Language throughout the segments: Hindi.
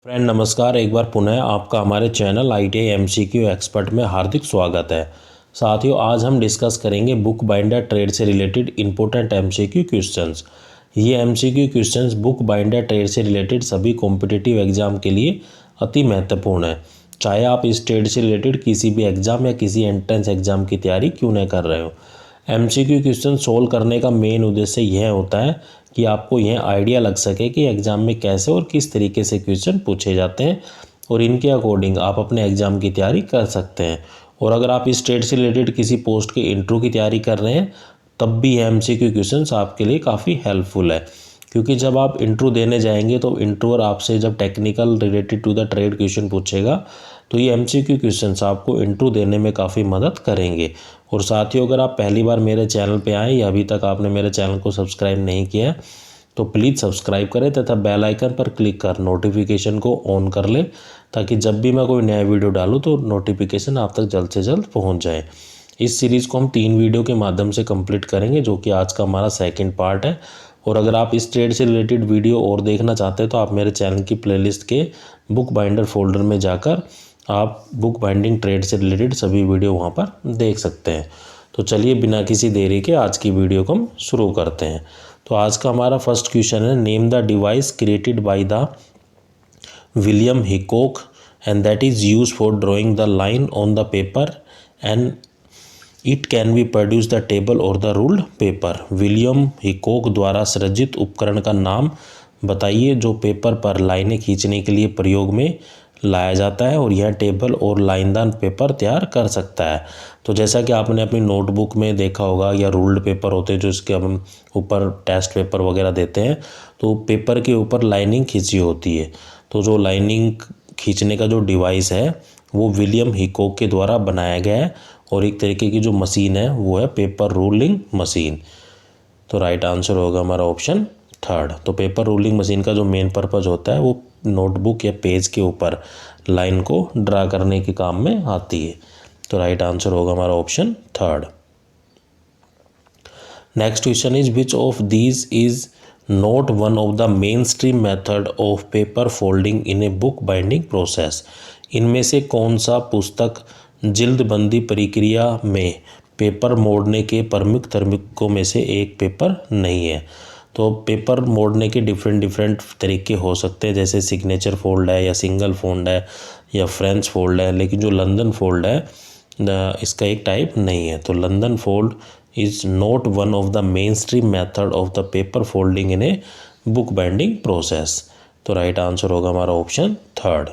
फ्रेंड नमस्कार। एक बार पुनः आपका हमारे चैनल ITI MCQ एक्सपर्ट में हार्दिक स्वागत है। साथियों, आज हम डिस्कस करेंगे बुक बाइंडर ट्रेड से रिलेटेड इंपॉर्टेंट MCQ क्वेश्चंस। ये MCQ questions book binder trade से रिलेटेड सभी कॉम्पिटिटिव एग्जाम के लिए अति महत्वपूर्ण है। चाहे आप इस ट्रेड से रिलेटेड किसी भी एग्जाम या किसी एंट्रेंस एग्जाम की तैयारी क्यों न कर रहे हो। MCQ क्वेश्चन सोल्व करने का मेन उद्देश्य यह होता है कि आपको यह आइडिया लग सके कि एग्ज़ाम में कैसे और किस तरीके से क्वेश्चन पूछे जाते हैं और इनके अकॉर्डिंग आप अपने एग्ज़ाम की तैयारी कर सकते हैं। और अगर आप इस ट्रेड से रिलेटेड किसी पोस्ट के इंटरव्यू की तैयारी कर रहे हैं तब भी यह MCQ क्वेश्चंस आपके लिए काफ़ी हेल्पफुल है, क्योंकि जब आप इंटरव्यू देने जाएंगे तो इंटरव्यूअर आपसे जब technical related to the trade question पूछेगा तो ये MCQ क्वेश्चंस आपको इंटरव्यू देने में काफ़ी मदद करेंगे। और साथियों, अगर आप पहली बार मेरे चैनल पे आए या अभी तक आपने मेरे चैनल को सब्सक्राइब नहीं किया तो प्लीज़ सब्सक्राइब करें तथा बेल आइकन पर क्लिक कर नोटिफिकेशन को ऑन कर लें, ताकि जब भी मैं कोई नया वीडियो डालूँ तो नोटिफिकेशन आप तक जल्द से जल्द पहुँच जाए। इस सीरीज़ को हम 3 वीडियो के माध्यम से कंप्लीट करेंगे, जो कि आज का हमारा सेकंड पार्ट है। और अगर आप इस ट्रेड से रिलेटेड वीडियो और देखना चाहते हैं तो आप मेरे चैनल की प्लेलिस्ट के बुक बाइंडर फोल्डर में जाकर आप बुक बाइंडिंग ट्रेड से रिलेटेड सभी वीडियो वहाँ पर देख सकते हैं। तो चलिए बिना किसी देरी के आज की वीडियो को हम शुरू करते हैं। तो आज का हमारा फर्स्ट क्वेश्चन है, name the device created by the William Hickok and that is use for drawing the line on the paper and it can be produce the table और the ruled paper. William Hickok द्वारा सृजित उपकरण का नाम बताइए जो पेपर पर लाइनें खींचने के लिए प्रयोग में लाया जाता है और यह टेबल और लाइनदार पेपर तैयार कर सकता है। तो जैसा कि आपने अपनी नोटबुक में देखा होगा या रूल्ड पेपर होते हैं जो इसके हम ऊपर टेस्ट पेपर वगैरह देते हैं, तो पेपर के ऊपर लाइनिंग खींची होती है। तो जो लाइनिंग खींचने का जो डिवाइस है वो विलियम हिकॉक के द्वारा बनाया गया है और एक तरीके की जो मशीन है वो है पेपर रूलिंग मशीन। तो राइट आंसर होगा हमारा ऑप्शन थर्ड। तो पेपर रूलिंग मशीन का जो मेन पर्पज़ होता है वो नोटबुक या पेज के ऊपर लाइन को ड्रा करने के काम में आती है। तो राइट आंसर होगा हमारा option third. Next question is which of these is not one of the main stream method of paper folding in a book binding process. इनमें से कौन सा पुस्तक जिल्दबंदी प्रक्रिया में पेपर मोड़ने के प्रमुख तरीकों में से एक पेपर नहीं है। तो पेपर मोड़ने के डिफरेंट तरीके हो सकते हैं, जैसे सिग्नेचर फोल्ड है या सिंगल फोल्ड है या फ्रेंच फोल्ड है, लेकिन जो लंदन फोल्ड है इसका एक टाइप नहीं है। तो London fold is not one of the main stream method of the paper folding in a book binding process. तो राइट आंसर होगा हमारा option third.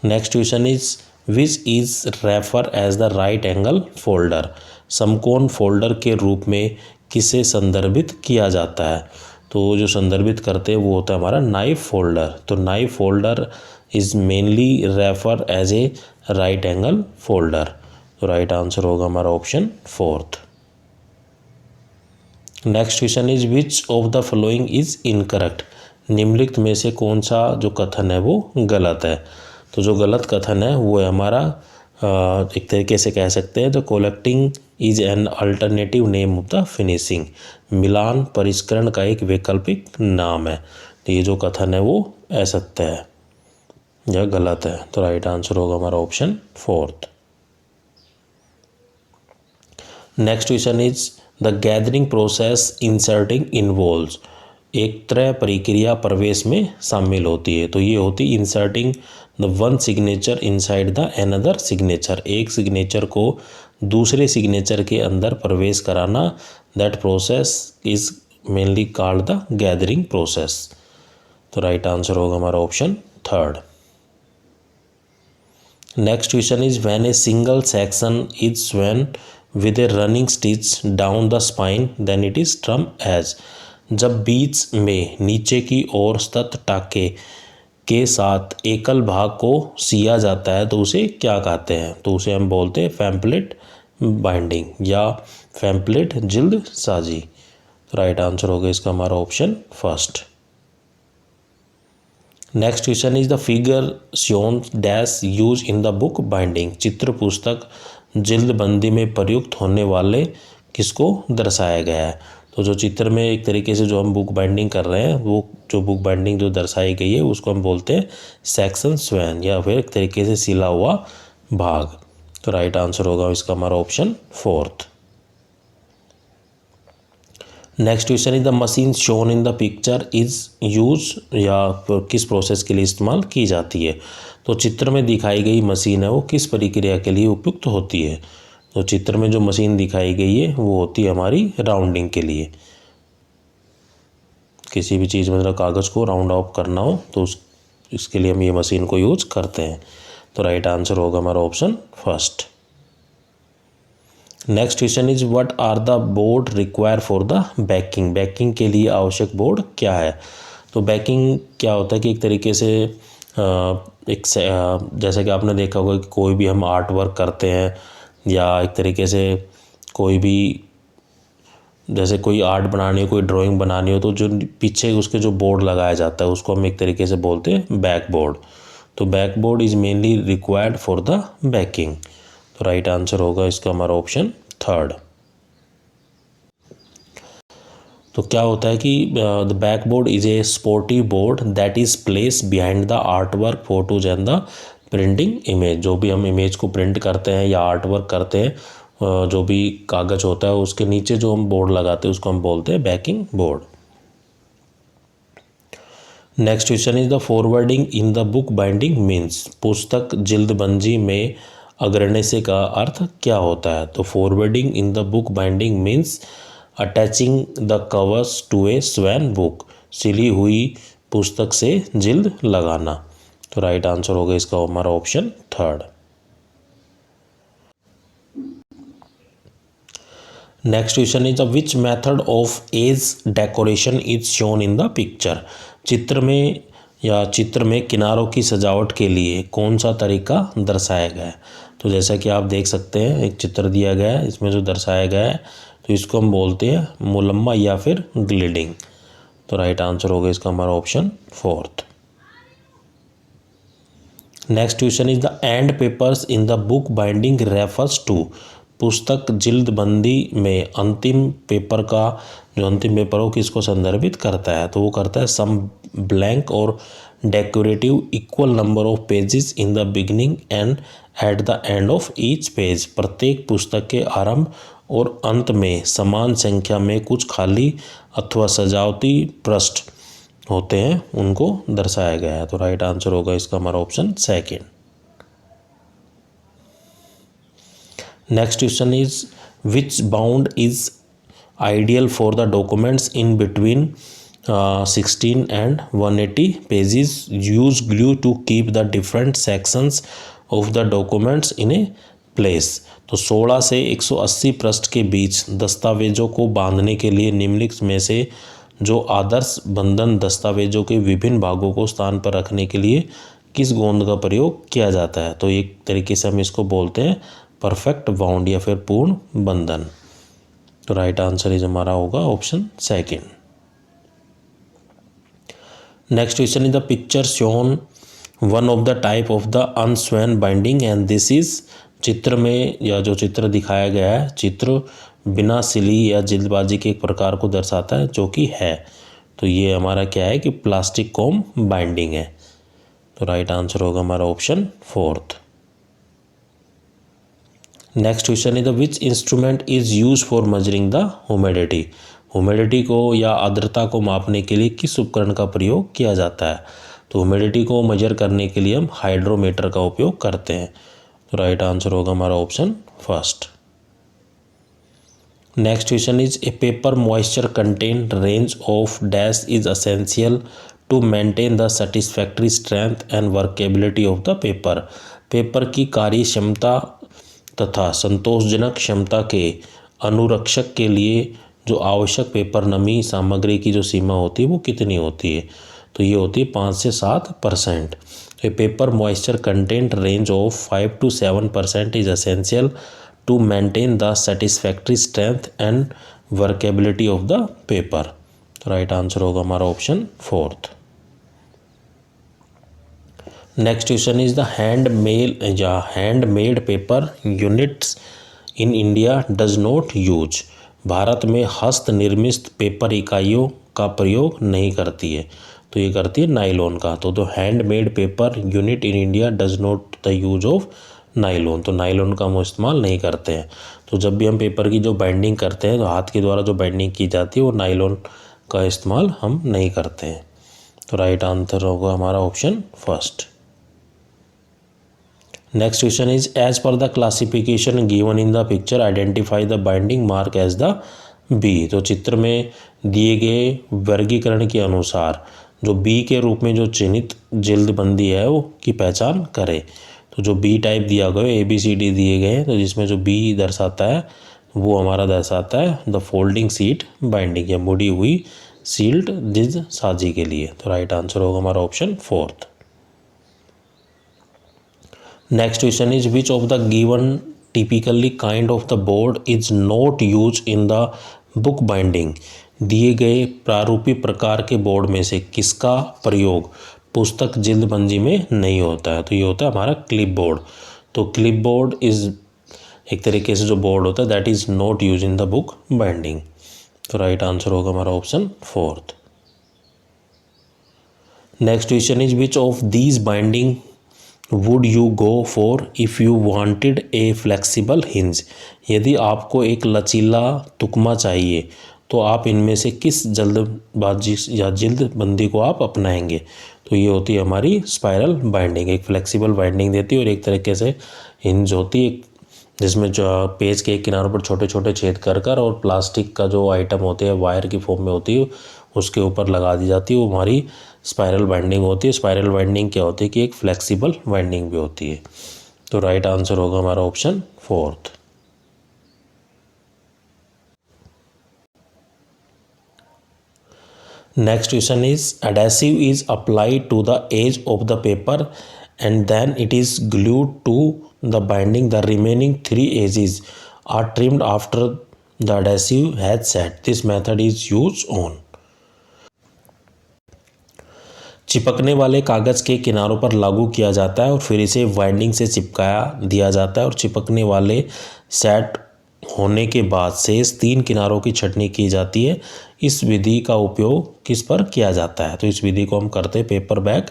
Next question is which is refer as the right angle folder. समकोण फोल्डर के रूप में किसे संदर्भित किया जाता है। तो जो संदर्भित करते हैं वो होता है हमारा नाइफ फोल्डर। तो knife folder is mainly refer as a right angle folder. तो राइट आंसर होगा हमारा option fourth. Next question is which of the following is incorrect. निम्नलिखित में से कौन सा जो कथन है वो गलत है। तो जो गलत कथन है वो है हमारा एक तरीके से कह सकते हैं, तो collecting is an alternative name of the finishing. मिलान परिष्करण का एक वैकल्पिक नाम है। तो ये जो कथन है वो असत्य है या गलत है। तो राइट आंसर होगा हमारा option fourth. Next question is the gathering process inserting involves. एक तरह प्रक्रिया प्रवेश में शामिल होती है। तो ये होती inserting the one signature inside the another signature. एक सिग्नेचर को दूसरे सिग्नेचर के अंदर प्रवेश कराना। That process is mainly called the gathering process. तो राइट आंसर होगा हमारा option third. Next question is when a single section is sewn with a running stitch down the spine then it is term as. जब बीच में नीचे की ओर सतत टाके के साथ एकल भाग को सिया जाता है तो उसे क्या कहते हैं। तो उसे हम बोलते हैं पैम्पलेट बाइंडिंग या पैम्पलेट जिल्द साजी। तो राइट आंसर होगा इसका हमारा option first. Next question is the figure shown dash use in the book binding. चित्र पुस्तक जिल्दबंदी में प्रयुक्त होने वाले किसको दर्शाया गया है। तो जो चित्र में एक तरीके से जो हम बुक बाइंडिंग कर रहे हैं, वो जो बुक बाइंडिंग जो दर्शाई गई है उसको हम बोलते हैं सेक्शन स्वैन, या फिर एक तरीके से सिला हुआ भाग। तो राइट आंसर होगा इसका हमारा option 4। Next question is the machine shown in the picture is use, या किस प्रोसेस के लिए इस्तेमाल की जाती है। तो चित्र में दिखाई गई मशीन है वो किस प्रक्रिया के लिए उपयुक्त होती है। तो चित्र में जो मशीन दिखाई गई है वो होती है हमारी राउंडिंग के लिए। किसी भी चीज़ मतलब कागज़ को राउंड ऑफ करना हो तो इसके लिए हम ये मशीन को यूज करते हैं। तो राइट आंसर होगा हमारा option 1। Next question is what are the board require for the backing. Backing के लिए आवश्यक बोर्ड क्या है। तो बैकिंग क्या होता है कि एक तरीके से जैसे कि आपने देखा होगा कि कोई भी हम आर्ट वर्क करते हैं, या एक तरीके से कोई भी जैसे कोई आर्ट बनानी हो, कोई ड्राइंग बनानी हो, तो जो पीछे उसके जो बोर्ड लगाया जाता है उसको हम एक तरीके से बोलते हैं बैक बोर्ड। तो back board is mainly required for the banking. तो राइट आंसर होगा इसका हमारा ऑप्शन 3। तो क्या होता है कि the back board is a sportive board that is place behind the art work photos and the printing image. जो भी हम इमेज को प्रिंट करते हैं या आर्ट वर्क करते हैं, जो भी कागज़ होता है उसके नीचे जो हम बोर्ड लगाते हैं उसको हम बोलते हैं banking board. Next question is the forwarding in the book binding means. पुस्तक जिल्दबंदी में अग्रण्य का अर्थ क्या होता है। तो forwarding in the book binding means attaching the covers to a sewn book. सिली हुई पुस्तक से जिल्द लगाना। तो राइट आंसर होगा इसका हमारा option 3। Next question is which method of edge decoration is shown in the picture. चित्र में किनारों की सजावट के लिए कौन सा तरीका दर्शाया गया है। तो जैसा कि आप देख सकते हैं एक चित्र दिया गया है, इसमें जो दर्शाया गया है तो इसको हम बोलते हैं मुलम्मा या फिर ग्लिडिंग। तो राइट आंसर होगा इसका हमारा option 4। Next question is the end papers in the book binding refers to. पुस्तक जिल्दबंदी में अंतिम पेपर हो किसको संदर्भित करता है। तो वो करता है सम ब्लैंक और decorative equal number of pages in the beginning and at the end of each page. प्रत्येक पुस्तक के आरंभ और अंत में समान संख्या में कुछ खाली अथवा सजावटी पृष्ठ होते हैं, उनको दर्शाया गया है। तो राइट आंसर होगा इसका हमारा option 2। Next question is which bound is ideal for the documents in between 16 and 180 pages. Use glue to keep the different sections of the documents in a place. तो 16 से 180 पृष्ठ के बीच दस्तावेजों को बांधने के लिए निम्नलिखित में से जो आदर्श बंधन दस्तावेजों के विभिन्न भागों को स्थान पर रखने के लिए किस गोंद का प्रयोग किया जाता है। तो एक तरीके से हम इसको बोलते हैं परफेक्ट बाउंड या फिर पूर्ण बंधन। तो राइट आंसर इज हमारा होगा option 2। Next question is the picture shown one of the type of the unsewn binding and this is. चित्र में या जो चित्र दिखाया गया है, चित्र बिना सिली या जल्दबाजी के एक प्रकार को दर्शाता है जो कि है। तो ये हमारा क्या है कि प्लास्टिक कॉम बाइंडिंग है। तो राइट आंसर होगा हमारा option 4। Next question is the which instrument is use for measuring the humidity. Humidity को या आर्द्रता को मापने के लिए किस उपकरण का प्रयोग किया जाता है। तो ह्यूमिडिटी को मेजर करने के लिए हम हाइड्रोमीटर का उपयोग करते हैं। तो राइट आंसर होगा हमारा option 1। Next question is a paper moisture content range of dash is essential to maintain the satisfactory strength and workability of the paper. Paper की कार्य क्षमता तथा संतोषजनक क्षमता के अनुरक्षक के लिए जो आवश्यक पेपर नमी सामग्री की जो सीमा होती है वो कितनी होती है। तो ये होती है 5 से 7%। A paper moisture content range of 5 to 7% is essential to maintain the satisfactory strength and workability of the paper. तो राइट आंसर होगा हमारा option 4। Next question is the handmade paper units in India does not use. भारत में हस्त निर्मित पेपर इकाइयों का प्रयोग नहीं करती है, तो ये करती है नाइलॉन का। तो handmade paper unit in India does not the use of nylon, तो नाइलॉन का हम इस्तेमाल नहीं करते हैं। तो जब भी हम पेपर की जो बाइंडिंग करते हैं तो हाथ के द्वारा जो बाइंडिंग की जाती है वो नाइलॉन का इस्तेमाल हम नहीं करते हैं। तो राइट आंसर होगा हमारा option first. Next question is as per the classification given in the picture identify the binding mark as the B. तो चित्र में दिए गए वर्गीकरण के अनुसार जो बी के रूप में जो चिन्हित जिल्दबंदी है वो की पहचान करें। तो जो बी टाइप दिया गया है ABCD दिए गए हैं, तो जिसमें जो बी दर्शाता है वो हमारा दर्शाता है द फोल्डिंग सीट बाइंडिंग या मुड़ी हुई सील्ड जिल्द साजी के लिए। तो राइट आंसर होगा हमारा option fourth. Next question is which of the given typically kind of the board is not use in the book binding. दिए गए प्रारूपी प्रकार के बोर्ड में से किसका प्रयोग पुस्तक जिल्दबंदी में नहीं होता है। तो ये होता है हमारा क्लिप बोर्ड। तो क्लिप बोर्ड इज एक तरीके से जो बोर्ड होता है that is not use in the book binding. तो राइट आंसर होगा हमारा option fourth. Next question is which of these binding would you go for if you wanted A flexible hinge. यदि आपको एक लचीला तुकमा चाहिए तो आप इनमें से किस जल्दबाजी या जिल्दबंदी को आप अपनाएंगे। तो ये होती है हमारी स्पाइरल बाइंडिंग, एक फ्लेक्सिबल बाइंडिंग देती है और एक तरीके से हिंज होती है जिसमें जो पेज के एक किनारों पर छोटे छोटे छेद कर कर और प्लास्टिक का जो आइटम होते हैं वायर की फॉर्म में होती है उसके ऊपर लगा दी जाती है, वो हमारी स्पाइरल बाइंडिंग होती है। स्पाइरल बाइंडिंग क्या होती है कि एक फ्लेक्सिबल बाइंडिंग भी होती है। तो राइट आंसर होगा हमारा option fourth. Next question is adhesive is applied to the edge of the paper and then it is glued to the binding. The remaining 3 edges are trimmed after the adhesive has set. This method is use on. चिपकने वाले कागज़ के किनारों पर लागू किया जाता है और फिर इसे बाइंडिंग से चिपकाया दिया जाता है और चिपकने वाले सेट होने के बाद शेष 3 किनारों की छँटनी की जाती है। इस विधि का उपयोग किस पर किया जाता है। तो इस विधि को हम करते हैं पेपर बैग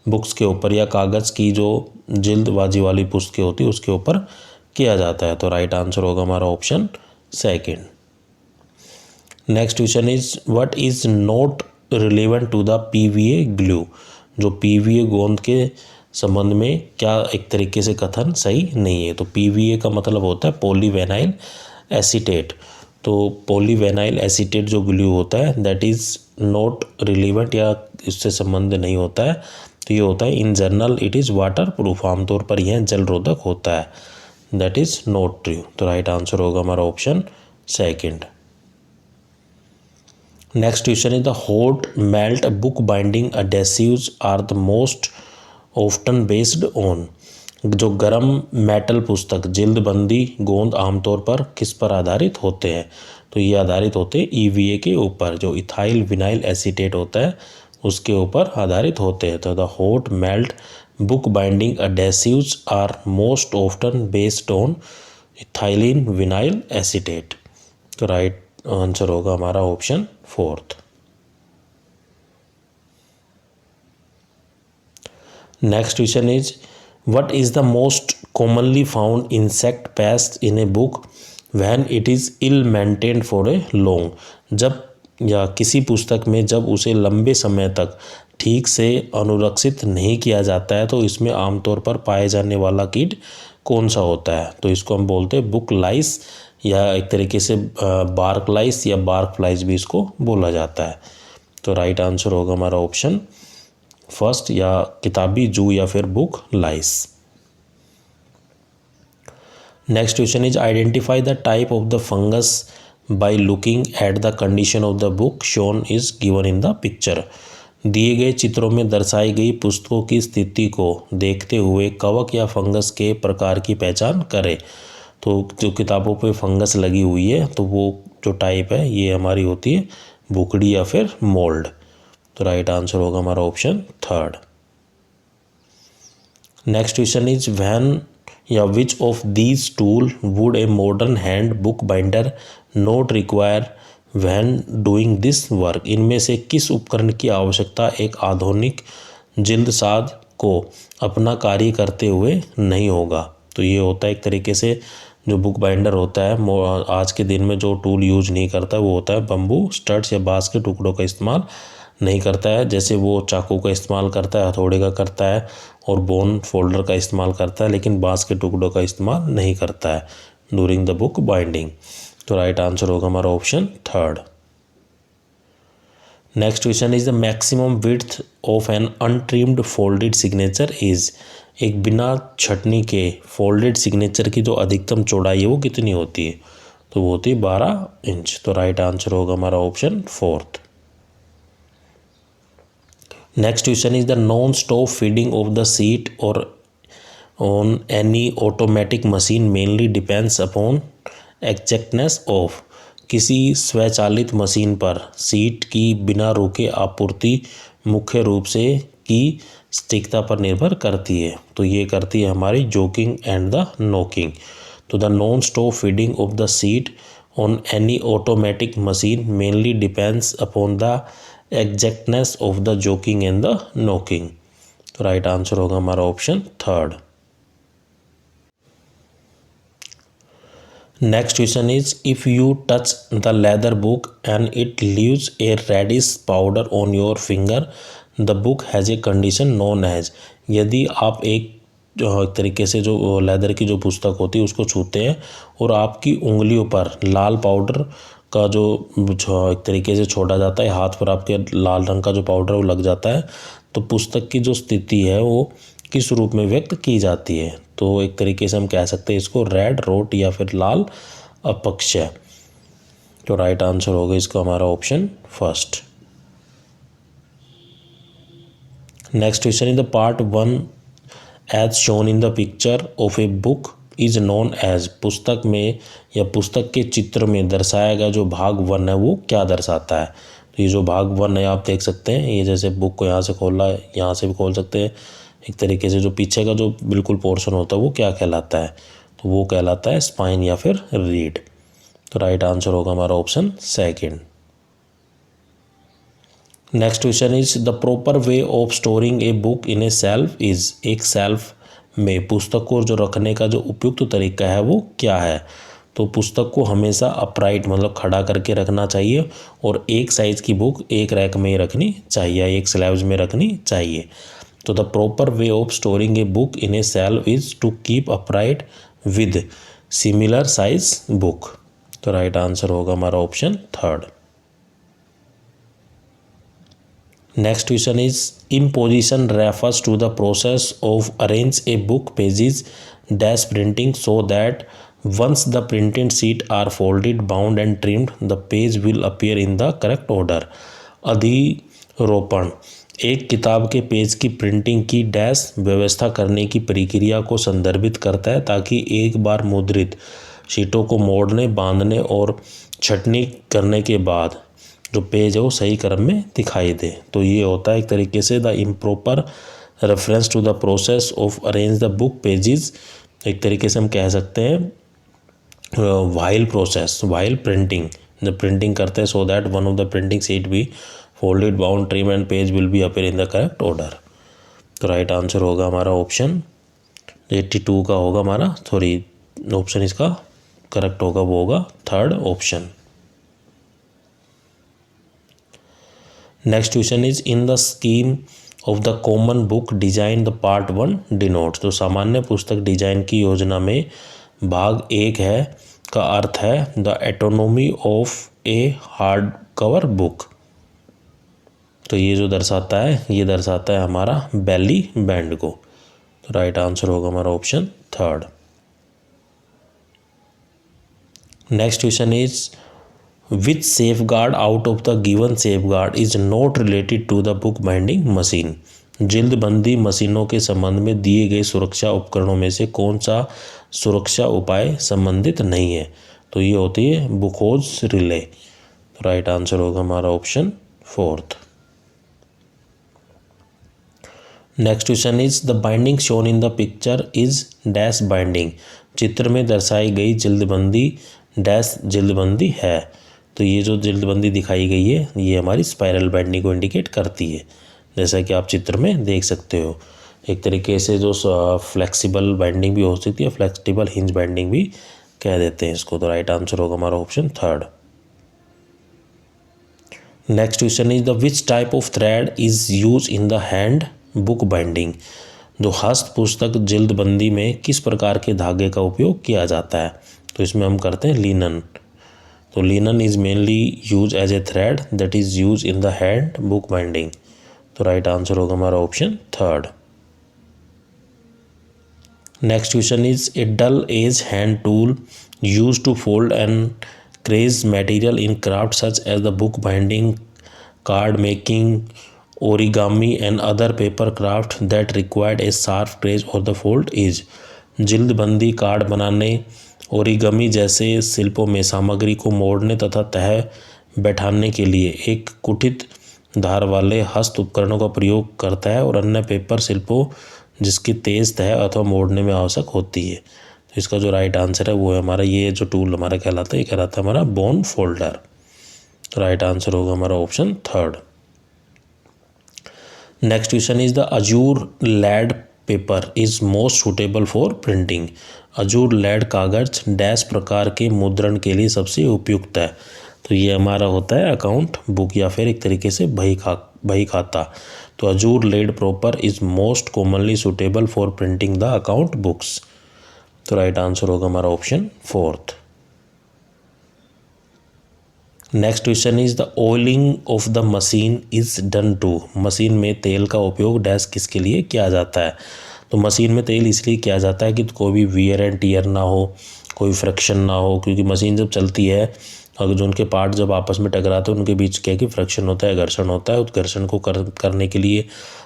बुक्स के ऊपर या कागज़ की जो जिल्दबाजी वाली पुस्तकें होती है उसके ऊपर किया जाता है। तो राइट आंसर होगा हमारा option second. Next question is what is not relevant to the PVA glue. जो PVA गोंद के संबंध में क्या एक तरीके से कथन सही नहीं है। तो PVA का मतलब होता है पॉलीविनाइल एसीटेट। तो पॉलीविनाइल एसीटेट जो ग्लू होता है दैट इज़ नॉट रिलेवेंट या इससे संबंध नहीं होता है। तो ये होता है in general it is water proof, आमतौर पर यह जल रोधक होता है। That is not true. तो राइट आंसर होगा हमारा option second. Next question is the hot melt book binding adhesives are the most often based on. जो गर्म मेटल पुस्तक जिल्दबंदी गोंद आमतौर पर किस पर आधारित होते हैं। तो ये आधारित होते हैं EVA के ऊपर, जो इथाइल विनाइल एसीटेट होता है उसके ऊपर आधारित होते हैं। तो the hot melt book binding adhesives are most often based on ethylene vinyl acetate. तो राइट आंसर होगा हमारा option fourth. Next question is what is the most commonly found insect pest in a book when it is ill maintained for a long. जब या किसी पुस्तक में जब उसे लंबे समय तक ठीक से अनुरक्षित नहीं किया जाता है तो इसमें आमतौर पर पाए जाने वाला कीट कौन सा होता है। तो इसको हम बोलते हैं बुक लाइस या एक तरीके से बार्क लाइस या बार्क फ्लाइज भी इसको बोला जाता है। तो राइट आंसर होगा हमारा ऑप्शन फर्स्ट या किताबी जू या फिर book lice. Next question is identify the type of the fungus by looking at the condition of the book shown is given in the picture. दिए गए चित्रों में दर्शाई गई पुस्तकों की स्थिति को देखते हुए कवक या फंगस के प्रकार की पहचान करें। तो जो किताबों पे फंगस लगी हुई है तो वो जो टाइप है ये हमारी होती है बुकड़ी या फिर मोल्ड। तो राइट आंसर होगा हमारा option third. Next question is when या which of these tool would a modern hand book binder not require when doing this work. इनमें से किस उपकरण की आवश्यकता एक आधुनिक जिल्दसाज को अपना कार्य करते हुए नहीं होगा। तो ये होता है एक तरीके से जो बुक बाइंडर होता है आज के दिन में जो टूल यूज नहीं करता वो होता है बम्बू स्टड्स या बांस के टुकड़ों का इस्तेमाल नहीं करता है। जैसे वो चाकू का इस्तेमाल करता है, हथौड़े का करता है और बोन फोल्डर का इस्तेमाल करता है, लेकिन बांस के टुकड़ों का इस्तेमाल नहीं करता है ड्यूरिंग द बुक बाइंडिंग। तो राइट आंसर होगा हमारा option third. Next question is the maximum width of an untrimmed folded signature is. एक बिना छटनी के फोल्डेड सिग्नेचर की जो अधिकतम चौड़ाई है वो कितनी होती है? तो वो होती है 12 इंच। तो राइट आंसर होगा हमारा option fourth. Next question is the non stop feeding of the sheet और on any automatic machine mainly depends upon exactness of. किसी स्वचालित मशीन पर सीट की बिना रुके आपूर्ति मुख्य रूप से की सटीकता पर निर्भर करती है। तो ये करती है हमारी जोकिंग एंड द नॉकिंग। तो the non stop feeding of the sheet on any automatic machine mainly depends upon the exactness of the jogging and the knocking. तो राइट आंसर होगा हमारा option third. Next question is if you touch the leather book and it leaves a reddish powder on your finger the book has a condition known as. यदि आप एक तरीके से जो लेदर की जो पुस्तक होती है उसको छूते हैं और आपकी उंगलियों पर लाल पाउडर का जो एक तरीके से छोड़ा जाता है, हाथ पर आपके लाल रंग का जो पाउडर वो लग जाता है, तो पुस्तक की जो स्थिति है वो किस रूप में व्यक्त की जाती है? तो एक तरीके से हम कह सकते हैं इसको रेड रोट या फिर लाल अपक्षय। तो राइट आंसर होगा इसका हमारा option first. Next question is the part 1 as shown in the picture of a book is known as. पुस्तक में या पुस्तक के चित्र में दर्शाया गया जो भाग 1 है वो क्या दर्शाता है? तो ये जो भाग 1 है आप देख सकते हैं, ये जैसे बुक को यहाँ से खोला है, यहाँ से भी खोल सकते हैं। एक तरीके से जो पीछे का जो बिल्कुल पोर्शन होता है वो क्या कहलाता है? तो वो कहलाता है स्पाइन या फिर रीड। तो राइट आंसर होगा हमारा option second. Next question is the proper way of storing a book in a shelf is. एक सेल्फ में पुस्तक को जो रखने का जो उपयुक्त तरीका है वो क्या है? तो पुस्तक को हमेशा अपराइट मतलब खड़ा करके रखना चाहिए और एक साइज की बुक एक रैक में ही रखनी चाहिए, एक स्लैब्स में रखनी चाहिए। तो the proper way of storing a book in a shelf is to keep upright with similar size book. तो राइट आंसर होगा हमारा option third. Next question is imposition refers to the process of arrange a book pages dash printing so that once the printed sheet are folded bound and trimmed the page will appear in the correct order. अधिरोपण एक किताब के पेज की प्रिंटिंग की डैश व्यवस्था करने की प्रक्रिया को संदर्भित करता है ताकि एक बार मुद्रित शीटों को मोड़ने, बांधने और छटनी करने के बाद जो पेज है वो सही क्रम में दिखाई दे। तो ये होता है एक तरीके से the improper reference to the process of arrange the book pages. एक तरीके से हम कह सकते हैं वाइल प्रोसेस, वाइल प्रिंटिंग, जब प्रिंटिंग करते हैं so that one of the printing sheet be folded, bound, trim and page will be appear in the correct order. तो राइट आंसर होगा हमारा ऑप्शन 82 का होगा हमारा, सॉरी ऑप्शन इसका करेक्ट होगा वो होगा third option. Next question is in the scheme of the common book design the part 1 denotes. तो सामान्य पुस्तक डिजाइन की योजना में भाग 1 है का अर्थ है the autonomy of a hard cover book. तो ये जो दर्शाता है ये दर्शाता है हमारा बेली बैंड को। तो राइट आंसर होगा हमारा option third. Next question is which safeguard out of the given safeguard is not related to the book binding machine. जिल्दबंदी मशीनों के संबंध में दिए गए सुरक्षा उपकरणों में से कौन सा सुरक्षा उपाय संबंधित नहीं है? तो ये होती है बुकोज रिले। तो राइट आंसर होगा हमारा option fourth. Next question is the binding shown in the picture is dash binding. चित्र में दर्शाई गई जिल्दबंदी डैश जिल्दबंदी है। तो ये जो जिल्दबंदी दिखाई गई है ये हमारी स्पाइरल बाइंडिंग को इंडिकेट करती है, जैसा कि आप चित्र में देख सकते हो। एक तरीके से जो फ्लेक्सिबल बाइंडिंग भी हो सकती है, फ्लेक्सिबल हिंज बाइंडिंग भी कह देते हैं इसको। तो राइट आंसर होगा हमारा option third. Next question is the which type of thread is use in the hand book binding. जो हस्त पुस्तक जिल्दबंदी में किस प्रकार के धागे का उपयोग किया जाता है। तो इसमें हम करते हैं लिनन। तो linen is mainly use as a thread that is use in the hand book binding. तो राइट आंसर होगा हमारा option third. Next question is a dull as hand tool use to fold and crease material in craft such as the book binding, card making, origami and other paper craft that required a sharp crease और द फोल्ड इज। जिल्दबंदी, कार्ड बनाने, ओरिगामी जैसे शिल्पों में सामग्री को मोड़ने तथा तह बैठाने के लिए एक कुटित धार वाले हस्त उपकरणों का प्रयोग करता है और अन्य पेपर शिल्पों जिसकी तेज तह अथवा मोड़ने में आवश्यक होती है। तो इसका जो राइट आंसर है वो है हमारा ये जो टूल हमारा कहलाता है, ये कहलाता है हमारा बोन फोल्डर। तो राइट आंसर होगा हमारा option third. Next question is the azure laid paper is most suitable for printing. Azure laid कागज डैश प्रकार के मुद्रण के लिए सबसे उपयुक्त है। तो ये हमारा होता है अकाउंट बुक या फिर एक तरीके से बही खाता। तो azure laid proper is most commonly suitable for printing the account books. तो राइट आंसर होगा हमारा option fourth. Next question is the oiling of the machine is done to. Machine में तेल का उपयोग डैश किसके लिए किया जाता है। तो मशीन में तेल इसलिए किया जाता है कि कोई भी वियर एंड टियर ना हो, कोई फ्रिक्शन ना हो, क्योंकि मशीन जब चलती है अगर जो उनके पार्ट जब आपस में टकराते हैं उनके बीच क्या कि फ्रिक्शन होता है, घर्षण होता है। उस घर्षण को करने के लिए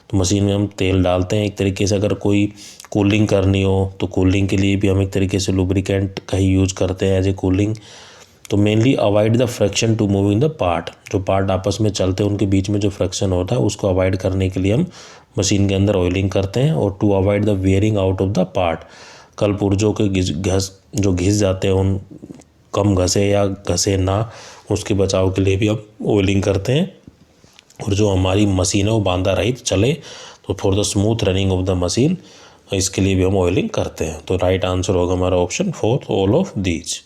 तो मशीन में हम तेल डालते हैं। एक तरीके से अगर कोई कूलिंग करनी हो तो कूलिंग के लिए भी हम एक तरीके से लुब्रिकेंट का ही यूज करते हैं एज ए कूलिंग। तो mainly avoid the friction to moving the part. जो पार्ट आपस में चलते हैं उनके बीच में जो फ्रिक्शन होता है उसको अवॉइड करने के लिए हम मशीन के अंदर ऑयलिंग करते हैं। और to avoid the wearing out of the part, कल पुर्जों के घिस जाते हैं उन कम घसे या घसे ना, उसके बचाव के लिए भी हम ऑयलिंग करते हैं। और जो हमारी मशीन है वो बांधा रहित चले तो for the smooth running of the machine इसके लिए भी हम ऑयलिंग करते हैं। तो राइट आंसर होगा हमारा option fourth, all of these.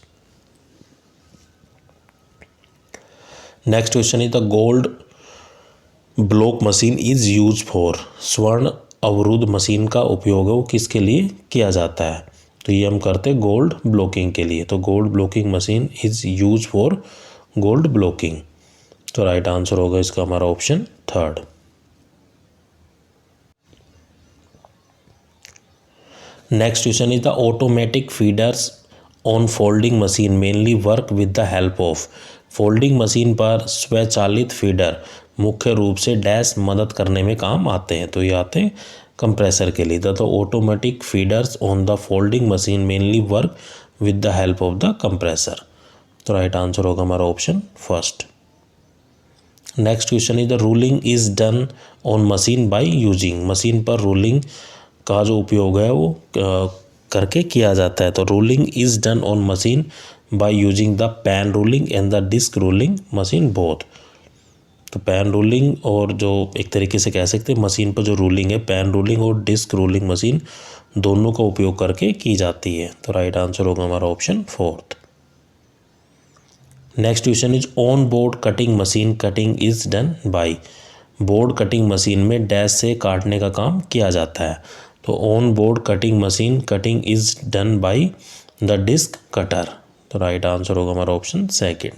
Next question is the gold block machine is use for. स्वर्ण अवरुद्ध मशीन का उपयोग है वो किसके लिए किया जाता है। तो ये हम करते हैं गोल्ड ब्लॉकिंग के लिए। तो gold blocking machine is use for gold blocking. तो राइट आंसर होगा इसका हमारा option third. Next question is the automatic feeders on folding machine mainly work with the help of. Folding machine पर स्वचालित फीडर मुख्य रूप से डैश मदद करने में काम आते हैं। तो ये आते हैं कंप्रेसर के लिए। The automatic feeders on the folding machine mainly work with the help of the compressor. तो राइट आंसर होगा हमारा option first. Next question is the ruling is done on machine by using. Machine पर रूलिंग का जो उपयोग है वो करके किया जाता है। तो ruling is done on machine by using the pen ruling and the disc ruling machine both. तो पेन रूलिंग और जो एक तरीके से कह सकते हैं मशीन पर जो रूलिंग है पेन रूलिंग और डिस्क रूलिंग मशीन दोनों का उपयोग करके की जाती है। तो राइट आंसर होगा हमारा option fourth. Next question is on board cutting machine cutting is done by. Board cutting machine में डैश से काटने का काम किया जाता है। तो on board cutting machine cutting is done by the disc cutter. तो राइट आंसर होगा हमारा option second.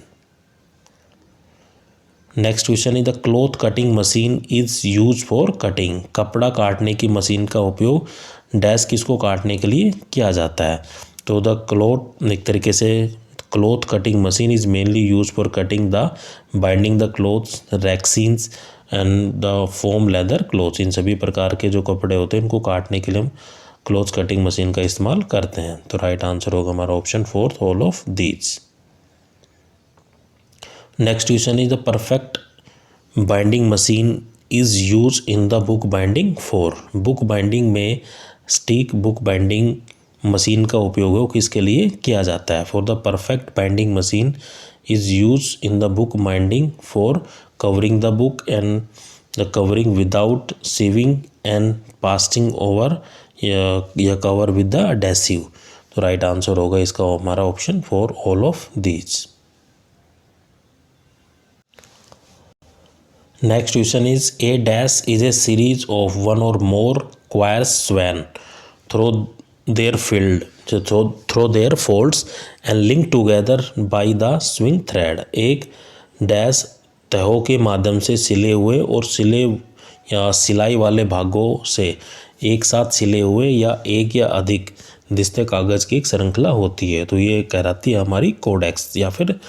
Next question is the cloth cutting machine is use for cutting. कपड़ा काटने की मशीन का उपयोग डैश किसको काटने के लिए किया जाता है। तो द क्लॉथ एक तरीके से cloth cutting machine is mainly use for cutting the binding the cloths rexines and the foam leather cloths. इन सभी प्रकार के जो कपड़े होते हैं इनको काटने के लिए हम क्लॉथ कटिंग मशीन का इस्तेमाल करते हैं। तो राइट आंसर होगा हमारा option fourth, all of these. Next question is the perfect binding machine is use in the book binding for. Book binding में स्टिक बुक बाइंडिंग मशीन का उपयोग हो किसके लिए किया जाता है? For the perfect binding machine is use in the book binding for covering the book and the covering without sewing and pasting over या कवर विद द एडेसिव। तो राइट आंसर होगा इसका हमारा option for all of these. Next question is a dash is a series of one or more coils swung through their folds and linked together by the swing thread। एक डैश तहों के माध्यम से सिले हुए और सिलाई वाले भागों से एक साथ सिले हुए या एक या अधिक दिस्ते कागज की एक श्रृंखला होती है। तो ये कहलाती है हमारी कोडेक्स या फिर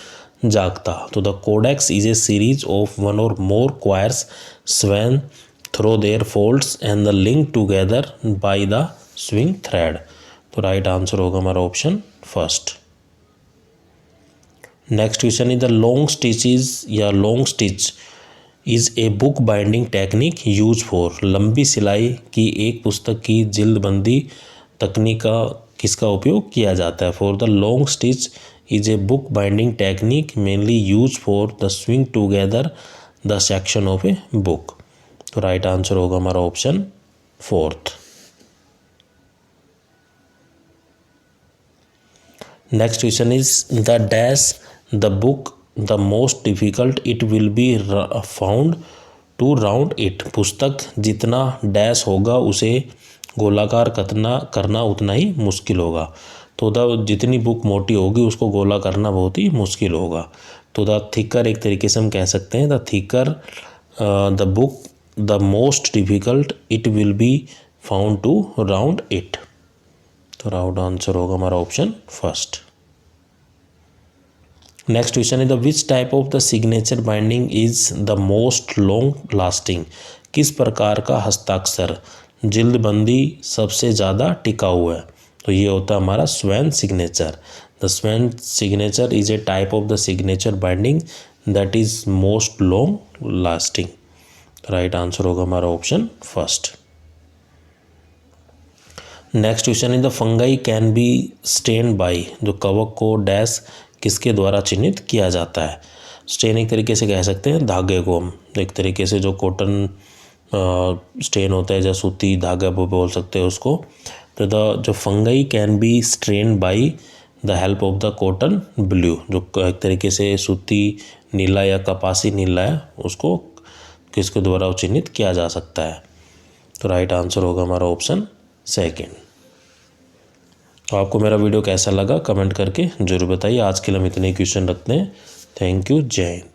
जागता। तो the codex is a series of one और more quires sewn through their folds and the link together by the sewing thread. तो राइट आंसर होगा हमारा option first. Next question is the long stitches या long stitch is a book binding technique use for. लंबी सिलाई की एक पुस्तक की जिल्दबंदी तकनीक का किसका उपयोग किया जाता है? For the long stitch is a book binding technique mainly used for the swing together the section of a book। तो राइट आंसर होगा हमारा option fourth. Next question is the dash the book the most difficult it will be found to round it. पुस्तक जितना डैश होगा उसे गोलाकार करना उतना ही मुश्किल होगा। तो द जितनी बुक मोटी होगी उसको गोला करना बहुत ही मुश्किल होगा। तो द थिकर एक तरीके से हम कह सकते हैं the thicker the book the most difficult it will be found to round it. तो राउंड आंसर होगा हमारा option first. Next question is the which type of the signature binding is the most long lasting. किस प्रकार का हस्ताक्षर जिल्दबंदी सबसे ज़्यादा टिकाऊ है? तो ये होता है हमारा sewn signature. The sewn signature is a type of the signature binding that is most long lasting. Right answer होगा हमारा option first. Next question is the fungi can be stain by. जो कवक को डैश किसके द्वारा चिन्हित किया जाता है? स्टेन एक तरीके से कह सकते हैं धागे को हम, एक तरीके से जो कॉटन स्टेन होता है या सूती धागा वो बोल सकते हैं उसको। तो द जो fungi can B strain by the help of the cotton blue. जो एक तरीके से सूती नीला या कपासी नीला है उसको किसके द्वारा चिन्हित किया जा सकता है? तो राइट आंसर होगा हमारा ऑप्शन सेकेंड। तो आपको मेरा वीडियो कैसा लगा कमेंट करके जरूर बताइए। आज के लिए हम इतने क्वेश्चन रखते हैं। Thank you. जय हिंद।